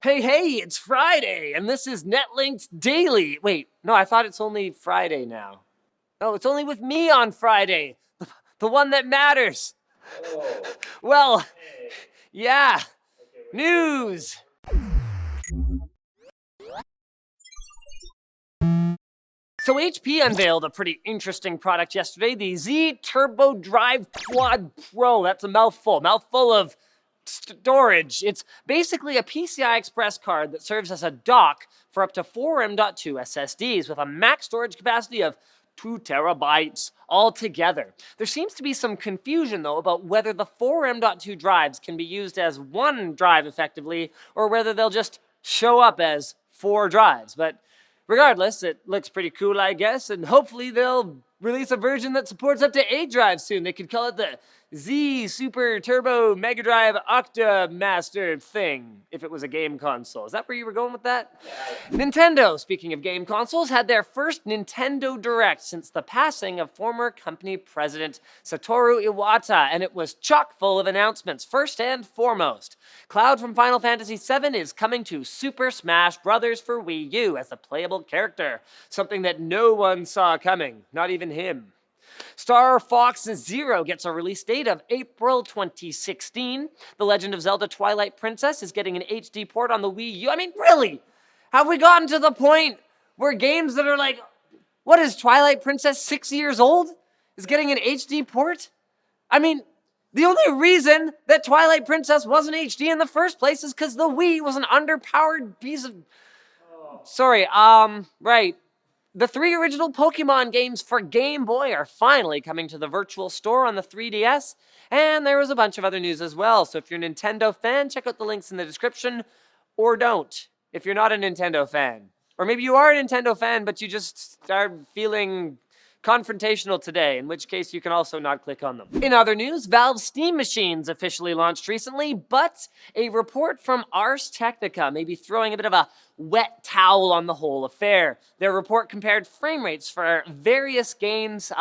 Hey, it's Friday, and this is Netlink's Daily. Wait, no, I thought it's only Friday now. No, it's only with me on Friday, the one that matters. Oh, Well, hey. yeah, Okay, wait. news. So HP unveiled a pretty interesting product yesterday, the Z Turbo Drive Quad Pro. That's a mouthful of storage. It's basically a PCI Express card that serves as a dock for up to 4 M.2 SSDs with a max storage capacity of 2 terabytes altogether. There seems to be some confusion, though, about whether the 4 M.2 drives can be used as one drive effectively, or whether they'll just show up as 4 drives. But regardless, it looks pretty cool, I guess, and hopefully they'll release a version that supports up to 8 drives soon. They could call it the Z Super Turbo Mega Drive Octa Master thing, if it was a game console. Is that where you were going with that? Yeah. Nintendo, speaking of game consoles, had their first Nintendo Direct since the passing of former company president Satoru Iwata, and it was chock full of announcements. First and foremost, Cloud from Final Fantasy VII is coming to Super Smash Bros. For Wii U as a playable character, something that no one saw coming, not even him. Star Fox Zero gets a release date of April 2016. The Legend of Zelda Twilight Princess is getting an HD port on the Wii U. I mean, really? Have we gotten to the point where games that are like, what is Twilight Princess, 6 years old, is getting an HD port? I mean, the only reason that Twilight Princess wasn't HD in the first place is because the Wii was an underpowered piece of... Sorry, right. The 3 original Pokemon games for Game Boy are finally coming to the Virtual Store on the 3DS, and there was a bunch of other news as well. So if you're a Nintendo fan, check out the links in the description, or don't, if you're not a Nintendo fan. Or maybe you are a Nintendo fan, but you just are feeling confrontational today, in which case you can also not click on them. In other news, Valve's Steam machines officially launched recently, but a report from Ars Technica may be throwing a bit of a wet towel on the whole affair. Their report compared frame rates for various games,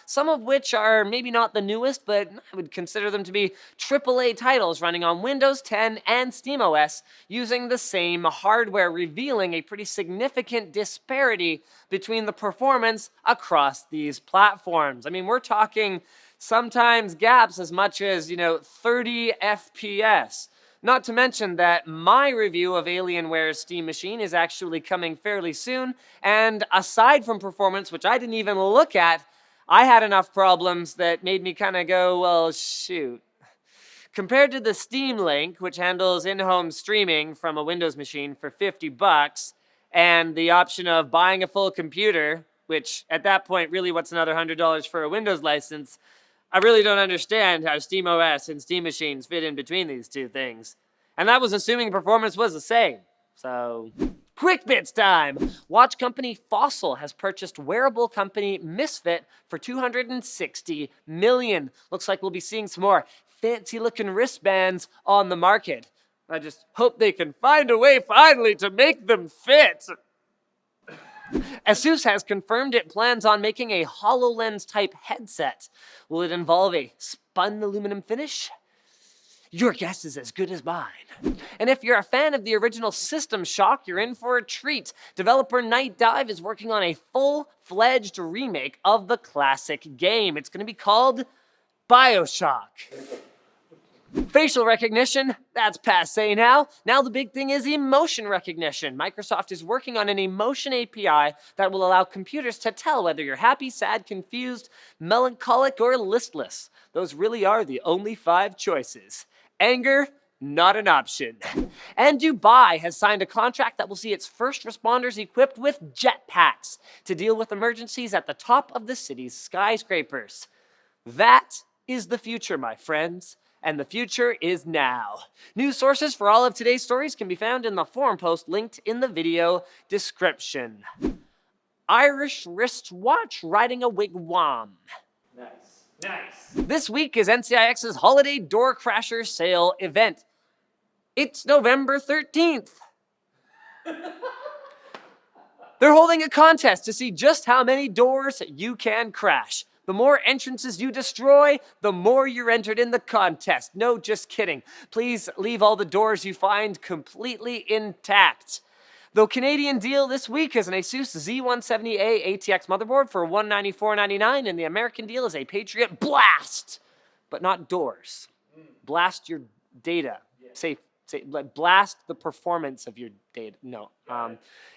some of which are maybe not the newest, but I would consider them to be AAA titles running on Windows 10 and SteamOS using the same hardware, revealing a pretty significant disparity between the performance across these platforms. I mean, we're talking sometimes gaps as much as, 30 FPS. Not to mention that my review of Alienware's Steam Machine is actually coming fairly soon, and aside from performance, which I didn't even look at, I had enough problems that made me kind of go, well, shoot. Compared to the Steam Link, which handles in-home streaming from a Windows machine for $50, and the option of buying a full computer, which at that point, really, what's another $100 for a Windows license? I really don't understand how SteamOS and Steam machines fit in between these two things. And that was assuming performance was the same. So, quick bits time! Watch company Fossil has purchased wearable company Misfit for $260 million. Looks like we'll be seeing some more fancy-looking wristbands on the market. I just hope they can find a way finally to make them fit. Asus has confirmed it plans on making a HoloLens-type headset. Will it involve a spun aluminum finish? Your guess is as good as mine. And if you're a fan of the original System Shock, you're in for a treat. Developer Night Dive is working on a full-fledged remake of the classic game. It's going to be called BioShock. Facial recognition, that's passé now. Now the big thing is emotion recognition. Microsoft is working on an emotion API that will allow computers to tell whether you're happy, sad, confused, melancholic, or listless. Those really are the only 5 choices. Anger, not an option. And Dubai has signed a contract that will see its first responders equipped with jetpacks to deal with emergencies at the top of the city's skyscrapers. That is the future, my friends. And the future is now. News sources for all of today's stories can be found in the forum post linked in the video description. Irish wristwatch riding a wigwam. Nice. This week is NCIX's Holiday Door Crasher Sale event. It's November 13th. They're holding a contest to see just how many doors you can crash. The more entrances you destroy, the more you're entered in the contest. No, just kidding. Please leave all the doors you find completely intact. The Canadian deal this week is an Asus Z170A ATX motherboard for $194.99, and the American deal is a Patriot Blast, but not doors. Blast your data. Say, blast the performance of your data. No.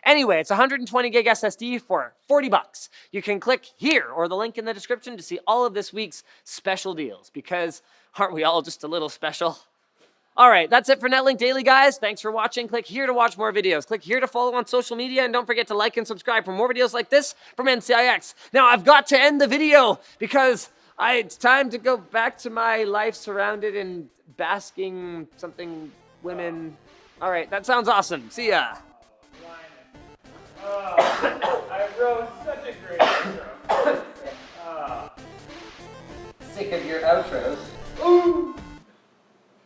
Anyway, it's 120 gig SSD for $40. You can click here or the link in the description to see all of this week's special deals, because aren't we all just a little special? All right, that's it for Netlink Daily, guys. Thanks for watching. Click here to watch more videos. Click here to follow on social media, and don't forget to like and subscribe for more videos like this from NCIX. Now, I've got to end the video because it's time to go back to my life surrounded in basking something women. All right, that sounds awesome. See ya. I wrote such a great intro. Sick of your outros. Ooh.